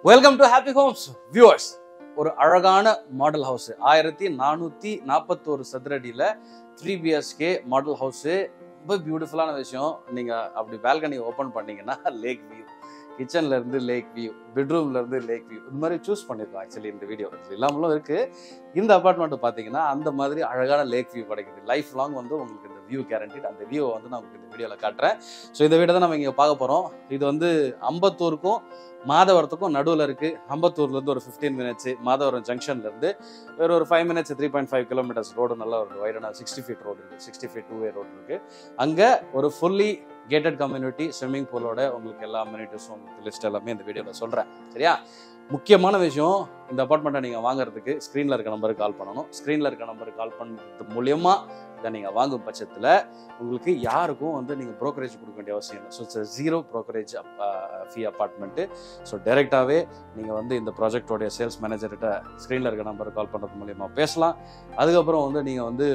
Welcome to Happy Homes viewers. ஒரு அழகான model house 1441 சதுரடியில் 3 BHK மாடல் ஹவுஸு. ரொம்ப பியூட்டிஃபுல்லான விஷயம். நீங்கள் அப்படி பால்கனி ஓப்பன் பண்ணீங்கன்னா லேக் வியூ, கிச்சன்ல இருந்து லேக் வியூ, பெட்ரூம்ல இருந்து லேக் வியூ, இந்த மாதிரி சூஸ் பண்ணிருக்கோம். ஆக்சுவலி இந்த வீடியோ இல்லாமலும் இருக்கு. இந்த அபார்ட்மெண்ட் பார்த்தீங்கன்னா அந்த மாதிரி அழகான லேக் வியூ கிடைக்குது. லைஃப் லாங் வந்து உங்களுக்கு இந்த வியூ கேரண்டிட். அந்த வியூவை வந்து நான் உங்களுக்கு இந்த வீடியோவில் காட்டுறேன். ஸோ இந்த வீடியோ தான் நம்ம இங்கே பார்க்க போகிறோம். இது வந்து அம்பத்தூருக்கும் மாதவரத்துக்கும் நடுவில் இருக்குது. அம்பத்தூர்லேருந்து ஒரு 15 மினிட்ஸ், மாதவரம் ஜங்ஷன்லேருந்து ஒரு 5 மினிட்ஸ், 3.5 கிலோமீட்டர்ஸ் ரோடு, நல்ல ஒரு வைடான 60 ஃபீட் ரோடு இருக்குது, 60 ஃபீட் 2-வே ரோடு இருக்குது. அங்கே ஒரு ஃபுல்லி கேட்டட் கம்யூனிட்டி, ஸ்விம்மிங் பூலோட உங்களுக்கு எல்லா அம்யூனிட்டிஸும் உங்களுக்கு லிஸ்ட் எல்லாமே இந்த வீடியோவில் சொல்கிறேன். சரியா? முக்கியமான விஷயம், இந்த அப்பார்ட்மெண்ட்டை நீங்கள் வாங்குறதுக்கு ஸ்க்ரீனில் இருக்க நம்பருக்கு கால் பண்ணணும். ஸ்க்ரீனில் இருக்க நம்பருக்கு கால் பண்ணுறது மூலியமாக இதை நீங்கள் வாங்கும் பட்சத்தில் உங்களுக்கு யாருக்கும் வந்து நீங்கள் ப்ரோக்கரேஜ் கொடுக்க வேண்டிய அவசியம் இல்லை. So it's 0 brokerage fee apartment. So டைரெக்டாகவே நீங்கள் வந்து இந்த ப்ராஜெக்டோடைய சேல்ஸ் மேனேஜர்கிட்ட ஸ்க்ரீனில் இருக்க நம்பருக்கு கால் பண்ணுறது மூலியமாக பேசலாம். அதுக்கப்புறம் வந்து நீங்கள் வந்து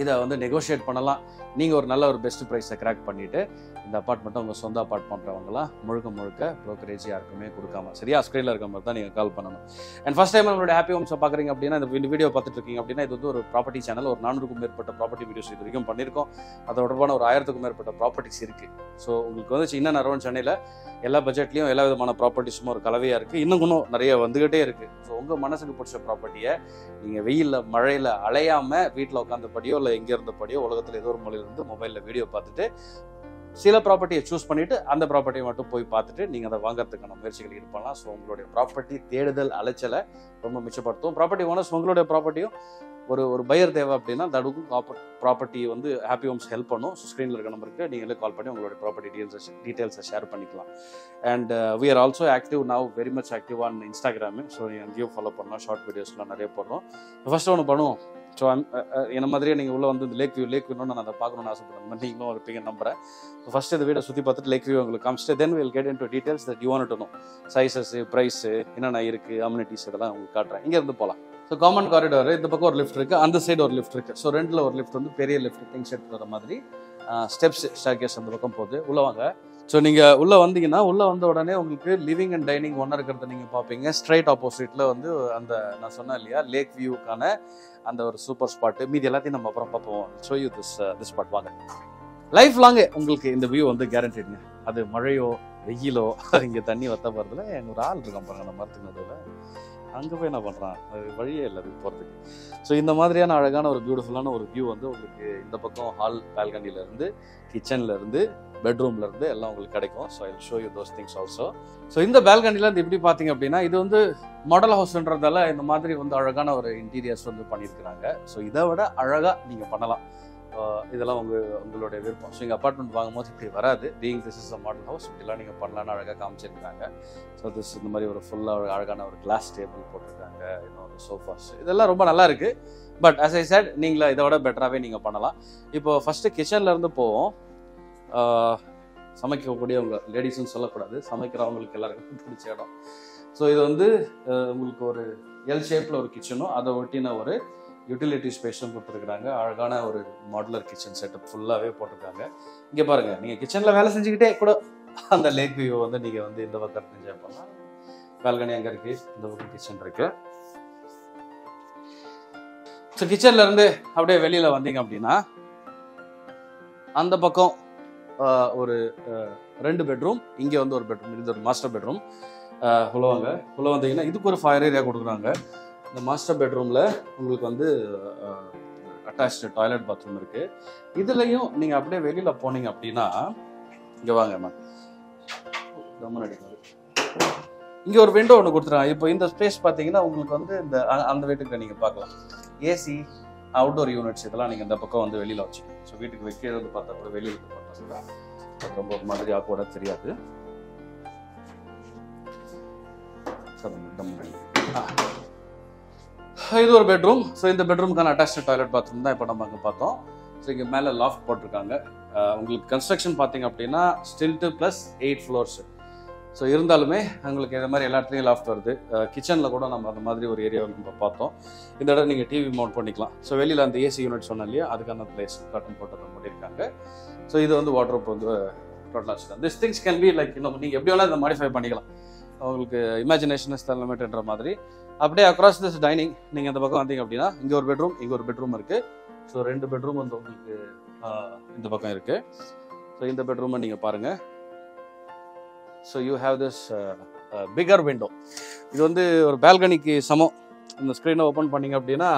இதை வந்து நெகோஷியேட் பண்ணலாம். நீங்கள் ஒரு நல்ல ஒரு பெஸ்ட் ப்ரைஸை கிராக் பண்ணிவிட்டு இந்த அப்பார்ட்மெண்ட்டை உங்கள் சொந்த அப்பார்ட்மெண்ட்றவங்களாம் முழுக்க ப்ரோக்கரேஜ் யாருக்குமே கொடுக்காம, சரியா? ஸ்க்ரீனில் இருக்க மாதிரி தான் நீங்கள் கால் பண்ணணும். அண்ட் ஃபஸ்ட் டைம் நம்மளோட ஹாப்பி ஹோம்ஸை பார்க்குறீங்க அப்படின்னா, இந்த வீடியோ பார்த்துட்டு இருக்கீங்க அப்படின்னா, இது வந்து ஒரு ப்ராப்பர்ட்டி சேனல். ஒரு 400க்கும் மேற்பட்ட ப்ராப்பர்ட்டி வீடியோஸ் இது வரைக்கும் பண்ணியிருக்கோம். அது தொடர்பான ஒரு 1000க்கும் மேற்பட்ட ப்ராப்பர்ட்டிஸ் இருக்குது. ஸோ உங்களுக்கு வந்து சின்ன அரௌண்ட் சென்னையில் எல்லா பட்ஜெட்லையும் எல்லா விதமான ப்ராப்பர்ட்டிஸும் ஒரு கலவையாக இருக்குது. இன்னும் நிறைய வந்துகிட்டே இருக்குது. ஸோ உங்கள் மனசுக்கு பிடிச்ச ப்ராப்பர்ட்டியை நீங்கள் வெயிலில் மழையில் அலையாமல் வீட்டில் உட்காந்தபடியோ இல்லை எங்கே இருந்தபடியோ உலகத்தில் ஏதோ ஒரு மொழியிலிருந்து மொபைலில் வீடியோ பார்த்துட்டு சில ப்ராப்பர்ட்டியை சூஸ் பண்ணிவிட்டு அந்த ப்ராப்பர்ட்டியை மட்டும் போய் பார்த்துட்டு நீங்கள் அதை வாங்குறதுக்கான முயற்சிகள் ஈடுபடலாம். ஸோ உங்களுடைய ப்ராப்பர்ட்டி தேடுதல் அலைச்சலை ரொம்ப மிச்சப்படுத்தும். ப்ராப்பர்ட்டி ஓனர்ஸ் உங்களுடைய ப்ராப்பர்ட்டியும் ஒரு பையர் தேவை அப்படின்னா தடுக்கும் ப்ராப்பர்ட்டி வந்து ஹாப்பி ஹோம்ஸ் ஹெல்ப் பண்ணும். ஸோ ஸ்க்ரீனில் இருக்க நம்பருக்கு நீங்களே கால் பண்ணி உங்களுடைய ப்ராப்பர்ட்டி டீட்டெயில்ஸை ஷேர் பண்ணிக்கலாம். And we are also active now, very much active on Instagram. So அங்கேயும் ஃபாலோ பண்ணலாம். ஷார்ட் வீடியோஸ்லாம் நிறைய போடுறோம். ஃபர்ஸ்ட் ஒன்று பண்ணுவோம். ஸோ என்ன மாதிரியே நீங்கள் உள்ளே வந்து இந்த லேக் வியூன்னு நான் அதை பார்க்கணுன்னு ஆசைப்படுறேன். நீங்களும் இருப்பீங்க நம்புறேன். ஃபர்ஸ்ட் இந்த வீடியோ சுற்றி பார்த்துட்டு லேக் வியூ உங்களுக்கு காமிச்சிட்டு then will get into details that you want to know. Sizes, price, என்னென்ன இருக்குது, அம்யூனிட்டிஸ், இதெல்லாம் உங்களுக்கு காட்டுறேன். இங்கேருந்து போகலாம். ஸோ காமன் காரிடார், இந்த பக்கம் ஒரு லிஃப்ட் இருக்குது, அந்த சைடு ஒரு லிஃப்ட் இருக்குது. ஸோ ரெண்டில் ஒரு லிஃப்ட் வந்து பெரிய லிஃப்ட், திங்ஸ் எடுத்து வர மாதிரி. ஸ்டெப்ஸ், ஸ்டேர்கேஸ் அந்த பக்கம் போகுது. உள்ளே வாங்க. ஸோ நீங்கள் உள்ளே வந்தீங்கன்னா, உள்ளே வந்த உடனே உங்களுக்கு லிவிங் அண்ட் டைனிங் ஒன்றா இருக்கிறத நீங்கள் பார்ப்பீங்க. ஸ்ட்ரைட் ஆப்போசிட்டில் வந்து அந்த நான் சொன்னேன் இல்லையா லேக் வியூக்கான அந்த ஒரு சூப்பர் ஸ்பாட்டு. மீதி எல்லாத்தையும் நம்ம அப்புறம் பார்ப்போம். Show you this spot. வாங்க. லைஃப் லாங்கு உங்களுக்கு இந்த வியூ வந்து கேரண்டிடுங்க. அது மழையோ வெயிலோ இங்கே தண்ணி வத்த போகிறதுல ஒரு ஆள் இருக்கான் பாருங்க அந்த மரத்துக்கு நடுவில். அங்கே போய் என்ன பண்ணுறான், அது வழியே இல்லை அதுக்கு போகிறதுக்கு. ஸோ இந்த மாதிரியான அழகான ஒரு பியூட்டிஃபுல்லான ஒரு வியூ வந்து உங்களுக்கு இந்த பக்கம் ஹால் பால்கனிலேருந்து, கிச்சன்லேருந்து, பெட்ரூம்லேருந்து எல்லாம் உங்களுக்கு கிடைக்கும். So I will show you those things also. So இந்த பால்கனிலேருந்து எப்படி பார்த்தீங்க அப்படின்னா, இது வந்து மாடல் ஹவுஸ்ன்றதால இந்த மாதிரி வந்து அழகான ஒரு இன்டீரியர்ஸ் வந்து பண்ணியிருக்கிறாங்க. ஸோ இதை விட அழகாக நீங்கள் பண்ணலாம். இதெல்லாம் உங்களுடைய விருப்பம். ஸோ எங்கள் அப்பார்ட்மெண்ட் வாங்கும்போது இப்படி வராது. Being this is a model house, இப்படிலாம் நீங்கள் பண்ணலான்னு அழகாக காமிச்சிருக்காங்க. ஸோ திஸ் இந்த மாதிரி ஒரு ஃபுல்லாக அழகான ஒரு கிளாஸ் டேபிள் போட்டிருக்காங்க, இன்னொரு சோஃபாஸ், இதெல்லாம் ரொம்ப நல்லா இருக்குது. பட் as I said, நீங்களா இதை விட பெட்டராகவே நீங்கள் பண்ணலாம். இப்போ ஃபஸ்ட்டு கிச்சன்லேருந்து போவோம். சமைக்கக்கூடியவங்க, லேடிஸ்ன்னு சொல்லக்கூடாது, சமைக்கிறவங்களுக்கு எல்லாருக்கும் பிடிச்ச இடம். ஸோ இது வந்து உங்களுக்கு ஒரு எல் ஷேப்பில் ஒரு கிச்சனும் அதை ஒட்டின ஒரு யூட்டிலிட்டி ஸ்பேஸும் கொடுத்துருக்குறாங்க. அழகான ஒரு மாடுலர் கிச்சன் செட்டப் ஃபுல்லாகவே போட்டிருக்காங்க. இங்கே பாருங்கள், நீங்கள் கிச்சனில் வேலை செஞ்சுக்கிட்டே கூட அந்த லேக் வியூ வந்து நீங்கள் வந்து இந்த பக்கம் என்ஜாய் பண்ணலாம். பால்கனி அங்கே இருக்குது, இந்த பக்கம் கிச்சன் இருக்குது. ஸோ கிச்சன்லேருந்து அப்படியே வெளியில் வந்தீங்க அப்படின்னா அந்த பக்கம் ஒரு 2 பெட்ரூம், இங்கே வந்து ஒரு பெட்ரூம், இது ஒரு மாஸ்டர் பெட்ரூம். உள்ள வந்தீங்கன்னா இதுக்கு ஒரு ஃபயர் ஏரியா கொடுக்குறாங்க. இந்த மாஸ்டர் பெட்ரூமில் உங்களுக்கு வந்து அட்டாச்சு டாய்லெட் பாத்ரூம் இருக்குது. இதுலேயும் நீங்கள் அப்படியே வெளியில் போனீங்க அப்படின்னா, இங்கே வாங்க மேம், இங்கே ஒரு விண்டோ ஒன்று கொடுத்துருக்காங்க. இப்போ இந்த ஸ்பேஸ் பார்த்தீங்கன்னா உங்களுக்கு வந்து இந்த அந்த வீட்டுக்கு நீங்கள் பார்க்கலாம். ஏசி, அவுட்டோர் யூனிட்ஸ், இதெல்லாம் நீங்கள் இந்த பக்கம் வந்து வெளியில் வச்சுக்கணும். ஸோ வீட்டுக்கு வைக்கிறது பார்த்தா கூட வெளியில் இருந்து பார்த்தா அது ரொம்ப ஒரு மாதிரி ஆக்வர்டா தெரியாது. இது ஒரு பெட்ரூம். ஸோ இந்த பெட்ரூமுக்கான அட்டாச்சு டாய்லெட் பாத்ரூம் தான் இப்போ நம்ம அங்கே பார்த்தோம். ஸோ இங்கே மேலே லாஃப்ட் போட்டிருக்காங்க. உங்களுக்கு கன்ஸ்ட்ரக்ஷன் பார்த்தீங்க அப்படின்னா ஸ்டில்ட்டு ப்ளஸ் 8 ஃப்ளோர்ஸ். ஸோ இருந்தாலுமே உங்களுக்கு இந்த மாதிரி எல்லா இடத்துலையும் லாஃப்ட் வருது. கிச்சனில் கூட நம்ம அந்த மாதிரி ஒரு ஏரியாவை நம்ம பார்த்தோம். இந்த இடம் நீங்கள் டிவி மவுண்ட் பண்ணிக்கலாம். ஸோ வெளியில் அந்த ஏசி யூனிட் சொன்னோம் இல்லையா, அதுக்கான பிளேஸ் கட்டன் போட்டு பண்ணியிருக்காங்க. ஸோ இது வந்து வாட்ரோப் வந்து டோட்டலாக this things can be like நீங்கள் எப்படி வேணாலும் இதை மாடிஃபை பண்ணிக்கலாம். உங்களுக்கு இமேஜினேஷன் இஸ் த லிமிட்ன்ற மாதிரி. அப்படியே அக்ராஸ் திஸ் டைனிங் நீங்கள் இந்த பக்கம் வந்தீங்க அப்படின்னா இங்கே ஒரு பெட்ரூம், இங்கே ஒரு பெட்ரூம் இருக்குது. ஸோ 2 பெட்ரூம் வந்து உங்களுக்கு இந்த பக்கம் இருக்குது. ஸோ இந்த பெட்ரூமை நீங்கள் பாருங்கள். So you have this bigger window. இது வந்து ஒரு பால்கனிக்கு சமம். இந்த ஸ்க்ரீனை ஓப்பன் பண்ணிங்க அப்படின்னா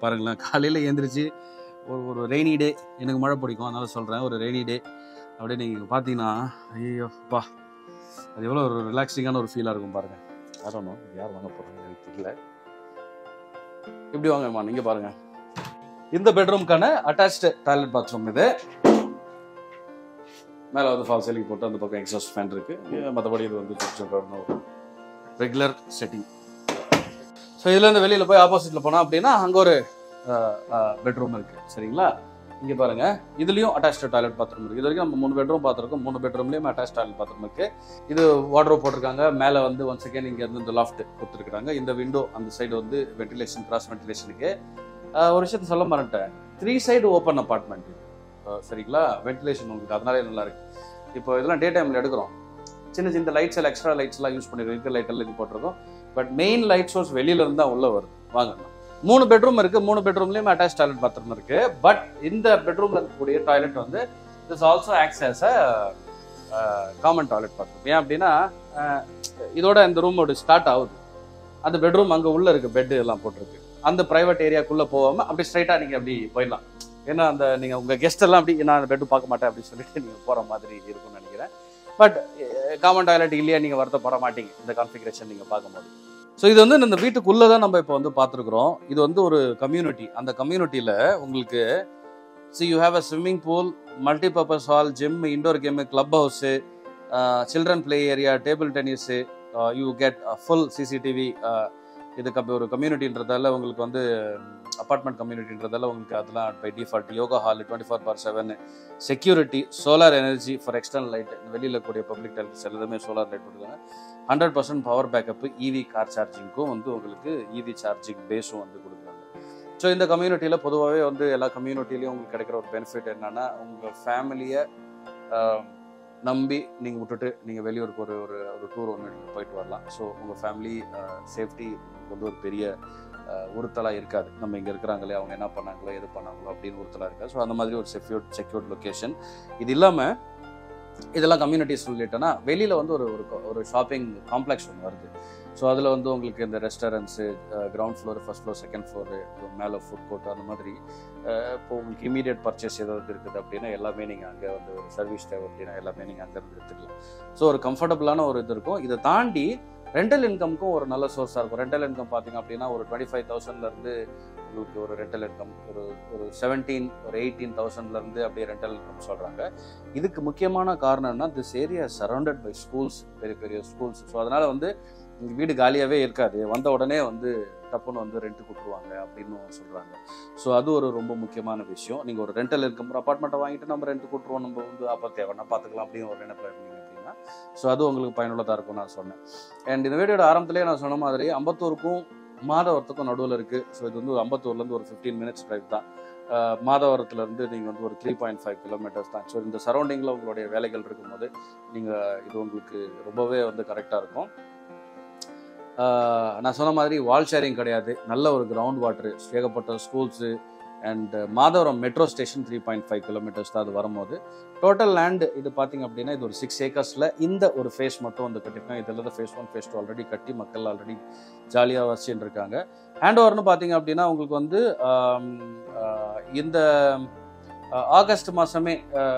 பாருங்களேன், காலையில் எழுந்திரிச்சு ஒரு ரெய்னி டே, எனக்கு மழை பிடிக்கும் அதனால சொல்கிறேன், ஒரு ரெய்னி டே அப்படியே நீங்கள் பார்த்தீங்கன்னா ஐயோப்பா அது எவ்வளோ ஒரு ரிலாக்ஸிங்கான ஒரு ஃபீலாக இருக்கும் பாருங்கள். யாரும் யார் வாங்க போகிறாங்க எனக்கு தெரியல. இப்படி வாங்கம்மா, நீங்கள் பாருங்கள். இந்த பெட்ரூம்க்கான அட்டாச்டு டாய்லெட் பாத்ரூம் இது. மேலே வந்து ஃபால் சீலிங் போட்டு அந்த பக்கம் எக்ஸாஸ்ட் ஃபேன் இருக்குது. மற்றபடி இது வந்து ரெகுலர் செட்டிங். ஸோ இதுலேருந்து வெளியில் போய் ஆப்போசிட்டில் போனால் அப்படின்னா அங்கே ஒரு பெட்ரூம் இருக்குது. சரிங்களா, இங்கே பாருங்கள், இதுலேயும் அட்டாச்டு டாய்லெட் பாத்ரூம் இருக்குது. இது வரைக்கும் நம்ம 3 பெட்ரூம் பார்த்துருக்கோம். 3 பெட்ரூம்லேயும் அட்டாச் டாய்லெட் பாத்ரூம் இருக்குது. இது வார்ட்ரோப் போட்டிருக்காங்க. மேலே வந்து ஒன்ஸ் அகேன் இங்கே வந்து இந்த லாஃப்ட் கொடுத்துருக்குறாங்க. இந்த விண்டோ அந்த சைடு வந்து வென்டிலேஷன், கிராஸ் வென்டிலேஷனுக்கு. ஒரு விஷயத்த சொல்ல மாட்டேன், 3 சைடு ஓப்பன் அப்பார்ட்மெண்ட் இது. சரிங்களா, வென்டிலேஷன் உங்களுக்கு அதனாலே நல்லா இருக்குது. இப்போ இதெல்லாம் டே டைமில் எடுக்கிறோம். சின்ன சின்ன லைட்ஸ் எல்லாம் எக்ஸ்ட்ரா லைட்ஸ்லாம் யூஸ் பண்ணிருக்கோம். இருக்கிற லைட் எல்லாம் இது போட்டிருக்கோம். பட் மெயின் லைட் சோர்ஸ் வெளியில இருந்து தான் உள்ள வருது. வாங்க, 3 பெட்ரூம் இருக்கு. 3 பெட்ரூம்லயும் அட்டாச் டாய்லெட் பாத்ரூம் இருக்கு. பட் இந்த பெட்ரூம்ல இருக்கக்கூடிய டாய்லெட் வந்து this also acts as a common toilet bathroom. ஏன் அப்படின்னா இதோட இந்த ரூமோட ஸ்டார்ட் ஆகுது. அந்த பெட்ரூம் அங்கே உள்ள இருக்கு, பெட் எல்லாம் போட்டிருக்கு. அந்த பிரைவேட் ஏரியாக்குள்ள போகாம அப்படி ஸ்ட்ரைட்டா நீங்க அப்படி போயிடலாம். ஏன்னா அந்த நீங்க உங்க கெஸ்ட் எல்லாம் அப்படி நான் பெட் பார்க்க மாட்டேன் அப்படின்னு சொல்லிட்டு நீங்க போற மாதிரி இருக்கும்னு நினைக்கிறேன். பட் காமன் டாய்லெட் இல்லையா நீங்க வருத்தப்பட மாட்டீங்க இந்த கான்ஃபிகரேஷன் நீங்க பார்க்கும்போது. ஸோ இது வந்து இந்த வீட்டுக்குள்ளே தான் நம்ம இப்போ வந்து பார்த்துருக்குறோம். இது வந்து ஒரு கம்யூனிட்டி. அந்த கம்யூனிட்டியில் உங்களுக்கு you have a swimming pool, multipurpose hall, gym, indoor game, club house, children play area, table tennis, you get full CCTV. இதுக்கு ஒரு கம்யூனிட்டின்றதால உங்களுக்கு வந்து அப்பார்ட்மெண்ட் கம்யூனிட்டின்றதால உங்களுக்கு அதெல்லாம் by default. Yoga hall 24/7, security, solar energy for external light. வெளியில் கூடிய பப்ளிக் டாய்லெட்ஸ் எல்லாமே சோலார் லைட் கொடுக்குறாங்க. 100% பவர் பேக்கப்பு, இவி கார் சார்ஜிங்க்கும் வந்து உங்களுக்கு இவி சார்ஜிங் பேஸும் வந்து கொடுக்குறாங்க. ஸோ இந்த கம்யூனிட்டியில் பொதுவாகவே வந்து எல்லா கம்யூனிட்டிலையும் உங்களுக்கு கிடைக்கிற ஒரு பெனிஃபிட் என்னென்னா, உங்கள் ஃபேமிலியை நம்பி நீங்கள் விட்டுட்டு நீங்கள் வெளியூருக்கு ஒரு டூர் ஒன்று போயிட்டு வரலாம். ஸோ உங்கள் ஃபேமிலி சேஃப்டி வந்து ஒரு பெரிய உறுத்தலாக இருக்காது. நம்ம இங்கே இருக்கிறாங்களே அவங்க என்ன பண்ணாங்களோ எது பண்ணாங்களோ அப்படின்னு உறுத்தலாக இருக்காது. ஸோ அந்த மாதிரி ஒரு செக்யூர்ட் லொக்கேஷன். இது இல்லாமல் இதெல்லாம் கம்யூனிட்டிஸ் ரிலேட்டனா வெளியில் வந்து ஒரு ஷாப்பிங் காம்ப்ளெக்ஸ் ஒன்று வருது. ஸோ அதில் வந்து உங்களுக்கு இந்த restaurants, ground floor, first floor, second floor, மேலே ஃபுட் கோர்ட், அந்த மாதிரி இப்போ உங்களுக்கு இமீடியட் பர்ச்சேஸ் ஏதாவது இருக்குது அப்படின்னா எல்லாமே நீங்கள் அங்கே வந்து ஒரு சர்வீஸ் தேவை அப்படின்னா எல்லாமே நீங்கள் அங்கேருந்து எடுத்துக்கலாம். ஸோ ஒரு கம்ஃபர்டபுளான ஒரு இது இருக்கும். இதை தாண்டி ரெண்டல் இன்கம்க்கும் ஒரு நல்ல சோர்ஸாக இருக்கும். ரெண்டல் இன்கம் பார்த்தீங்க அப்படின்னா ஒரு 25,000லேருந்து உங்களுக்கு ஒரு ரெண்டல் இன்கம் ஒரு 17 ஒரு 18,000லேருந்து அப்படியே ரெண்டல் இன்கம் சொல்கிறாங்க. இதுக்கு முக்கியமான காரணம்னா this area surrounded by schools, பெரிய பெரிய ஸ்கூல்ஸ். ஸோ அதனால் வந்து வீடு காலியாகவே இருக்காது. வந்த உடனே வந்து டப்புன்னு வந்து ரெண்ட் கொடுத்துருவாங்க அப்படின்னு சொல்கிறாங்க. ஸோ அது ஒரு ரொம்ப முக்கியமான விஷயம். நீங்கள் ஒரு ரெண்டல் இன்கம் ஒரு அப்பார்ட்மெண்ட்டை வாங்கிட்டு நம்ம ரெண்ட் கொடுத்துருவோம், நம்ம வந்து அப்போ தேவைன்னா பார்த்துக்கலாம் அப்படின்னு ஒரு நினைப்பில் இருந்தீங்க அப்படின்னா ஸோ அது உங்களுக்கு பயனுள்ளதாக இருக்கும் நான் சொன்னேன். அண்ட் இந்த வீடியோட ஆரம்பத்திலே நான் சொன்ன மாதிரி அம்பத்தூருக்கும் மாதவரத்துக்கும் நடுவில் இருக்குது. ஸோ இது வந்து அம்பத்தூர்லேருந்து ஒரு 15 minutes டிரைவ் தான். மாதவரத்துலேருந்து நீங்கள் வந்து ஒரு 3.5 kilometers தான். ஸோ இந்த சரௌண்டிங்கில் உங்களுடைய வேலைகள் இருக்கும்போது நீங்கள் இது உங்களுக்கு ரொம்பவே வந்து கரெக்டாக இருக்கும். நான் சொன்ன மாதிரி வால் ஷேரிங் கிடையாது. நல்ல ஒரு கிரவுண்ட் வாட்டரு, ஏகப்பட்ட schools and Madhavaram metro station 3.5 kilometers தான் அது வரும்போது. டோட்டல் லேண்டு இது பார்த்தீங்க அப்படின்னா இது ஒரு 6 acres இந்த ஒரு ஃபேஸ் மட்டும் வந்து கட்டிருக்காங்க. இதில் தான் ஃபேஸ் 1, ஃபேஸ் 2 ஆல்ரெடி கட்டி மக்கள் ஆல்ரெடி ஜாலியாக வச்சுட்டு இருக்காங்க. ஹேண்ட் ஓவர்னு பார்த்தீங்க அப்படின்னா உங்களுக்கு வந்து இந்த ஆகஸ்ட் மாதமே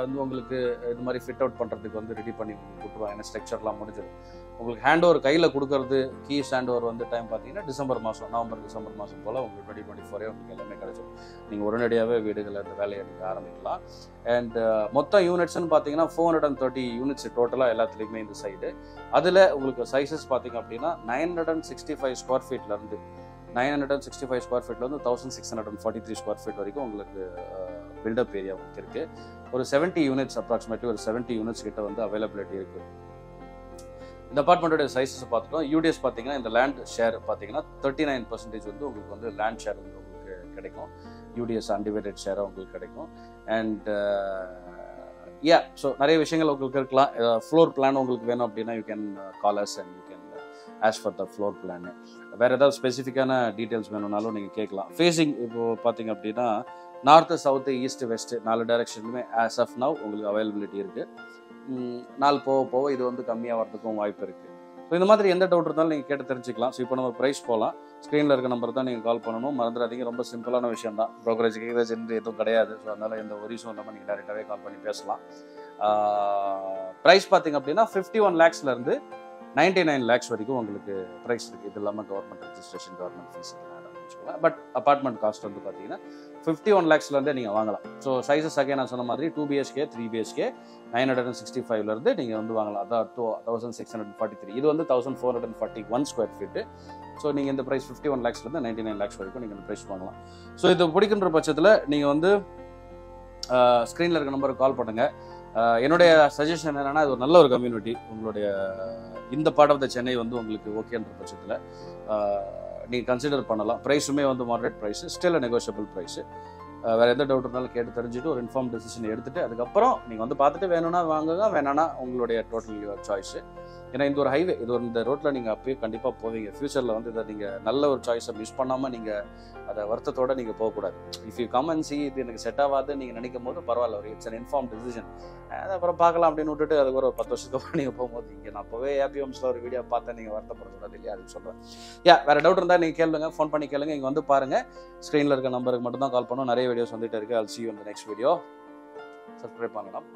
வந்து உங்களுக்கு இது மாதிரி ஃபிட் அவுட் பண்ணுறதுக்கு வந்து ரெடி பண்ணி கொடுத்துருவாங்க. ஏன்னா ஸ்ட்ரக்சர்லாம் முடிஞ்சிடும். உங்களுக்கு ஹேண்ட் ஓவர் கையில் கொடுக்கறது கீஸ் ஹேண்ட் ஓவர் வந்து டைம் பார்த்தீங்கன்னா நவம்பர் டிசம்பர் மாதம் போல் உங்களுக்கு 2024 உங்களுக்கு எல்லாமே கிடைச்சிடும். நீங்கள் உடனடியாகவே வீடுகளில் இந்த வேலையை நீங்கள் ஆரம்பிக்கலாம். அண்ட் மொத்தம் யூனிட்ஸ்ன்னு பார்த்தீங்கன்னா 430 யூனிட்ஸ் டோட்டலாக எல்லாத்துலேயுமே இந்த சைடு. அதில் உங்களுக்கு சைஸஸ் பார்த்தீங்க அப்படின்னா 965 ஸ்கொயர் ஃபீட்லேருந்து 1643 ஸ்கொயர் ஃபீட் வரைக்கும் உங்களுக்கு பில்டப் ஏரியா உங்களுக்கு இருக்குது. ஒரு 70 யூனிட்ஸ் அப்ராக்சிமேட்லி ஒரு 70 யூனிட்ஸ் கிட்ட வந்து அவைலபிலிட்டி இருக்குது. இந்த அப்பார்ட்மெண்ட்டோட சைஸஸ் பார்த்துட்டோம். யூடிஎஸ் பார்த்தீங்கன்னா இந்த லேண்ட் ஷேர் பார்த்தீங்கன்னா 39% வந்து உங்களுக்கு வந்து லேண்ட் ஷேர் வந்து உங்களுக்கு கிடைக்கும். யூடிஎஸ் அன்டிவைடட் ஷேராக உங்களுக்கு கிடைக்கும். அண்ட் ஸோ நிறைய விஷயங்கள் உங்களுக்கு இருக்கலாம். ஃப்ளோர் பிளான் உங்களுக்கு வேணும் அப்படின்னா you can call us and you can ask for the floor plan. வேறு ஏதாவது ஸ்பெசிஃபிக்கான டீட்டெயில்ஸ் வேணும்னாலும் நீங்கள் கேட்கலாம். ஃபேஸிங் இப்போது பார்த்தீங்க அப்படின்னா நார்த்து, சவுத்து, ஈஸ்ட்டு, வெஸ்ட்டு 4 டைரெக்ஷன்லுமே ஆஸ் ஆஃப் நவ் உங்களுக்கு அவைலபிலிட்டி இருக்குது. நாள் போக போக இது வந்து கம்மியாக வரதுக்கும் வாய்ப்பு இருக்குது. ஸோ இந்த மாதிரி எந்த டவுட் இருந்தாலும் நீங்கள் கேட்டு தெரிஞ்சுக்கலாம். ஸோ இப்போ நம்ம ப்ரைஸ் போகலாம். ஸ்க்ரீனில் இருக்க நம்பர் தான் நீங்கள் கால் பண்ணணும். மறந்துடாதீங்க, ரொம்ப சிம்பிளான விஷயம் தான். ப்ரோக்கரேஜ் கீரேஜ் எதுவும் கிடையாது. ஸோ அதனால் எந்த ஒரிஸும் இல்லாமல் நீங்கள் டேரெக்டாகவே கால் பண்ணி பேசலாம். ப்ரைஸ் பார்த்தீங்க அப்படின்னா 51 lakhsலேருந்து 99 lakhs வரைக்கும் உங்களுக்கு ப்ரைஸ் இருக்குது. இது இல்லாமல் கவர்மெண்ட் ரெஜிஸ்ட்ரேஷன், கவர்மெண்ட் ஃபீஸ் வச்சுக்கலாம். பட் அப்பார்ட்மெண்ட் காஸ்ட் வந்து பார்த்தீங்கன்னா 51 lakhsலேருந்தே நீங்கள் வாங்கலாம். ஸோ சைஸஸ் அகே நான் சொன்ன மாதிரி 2 BHK 3 BHK 965லேருந்து நீங்கள் வந்து வாங்கலாம். அதான் 1643. இது வந்து 1441 ஸ்கொயர் ஃபீட்டு. ஸோ நீங்கள் இந்த ப்ரைஸ் 51 lakhsலேருந்து 99 lakhs வரைக்கும் நீங்கள் இந்த ப்ரைஸ் வாங்கலாம். ஸோ இது பிடிக்கின்ற பட்சத்தில் நீங்கள் வந்து ஸ்க்ரீனில் இருக்க நம்பருக்கு கால் பண்ணுங்கள். என்னுடைய சஜஷன் என்னென்னா, இது ஒரு நல்ல ஒரு கம்யூனிட்டி. உங்களுடைய இந்த பார்ட் ஆஃப் த சென்னை வந்து உங்களுக்கு ஓகேன்ற பட்சத்தில் நீங்கள் கன்சிடர் பண்ணலாம். ப்ரைஸுமே வந்து moderate price, still negotiable price. வேறு எந்த டவுட் இருந்தாலும் கேட்டு தெரிஞ்சுட்டு ஒரு இன்ஃபார்ம் டெசிஷன் எடுத்துகிட்டு அதுக்கப்புறம் நீங்கள் வந்து பார்த்துட்டு வேணும்னா வாங்குங்க, வேணான்னா உங்களுடைய டோட்டல் யுவர் சாய்ஸு. ஏன்னா இந்த ஒரு ஹைவே, இந்த ரோட்டில் நீங்கள் அப்பயே கண்டிப்பாக போவீங்க. ஃப்யூச்சரில் வந்து இதை நீங்கள் நல்ல ஒரு சாய்ஸை மிஸ் பண்ணாமல் நீங்கள் அதை வருத்தத்தோடு நீங்கள் போகக்கூடாது. If you come and C இது எனக்கு செட் ஆகாது நீங்கள் நினைக்கும் போது பரவாயில்ல, ஒரு இட்ஸ் அன் இன்ஃபார்ம் டெசிஷன். அதுக்கப்புறம் பார்க்கலாம் அப்படின்னு விட்டுட்டு அதுக்கப்புறம் ஒரு 10 வருஷத்துக்கு அப்புறம் நீங்கள் போகும்போது இங்கே நான் அப்போவே ஹாப்பி ஹோம்ஸில் ஒரு வீடியோ பார்த்தா நீங்கள் வருத்தப்படக்கூடாது இல்லையா, அதுக்கு சொல்கிறேன். வேறு டவுட் இருந்தால் நீங்கள் கேளுங்க, ஃபோன் பண்ணி கேளுங்க. இங்கே வந்து பாருங்கள், ஸ்க்ரீனில் இருக்க நம்பருக்கு மட்டும் தான் கால் பண்ணணும். நிறைய வீடியோஸ் வந்துட்டு இருக்குது. I'll see you in the next video. Subscribe பண்ணலாம்.